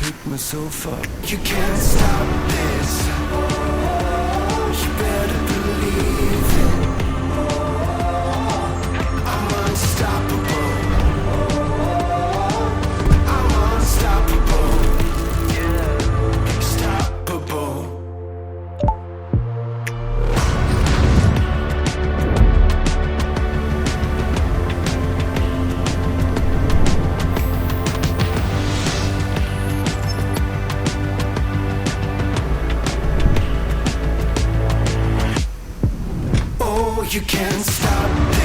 pick myself up. You can't stop this. You better believe it. I'm unstoppable. I'm unstoppable. Yeah, stoppable. You can't stop this.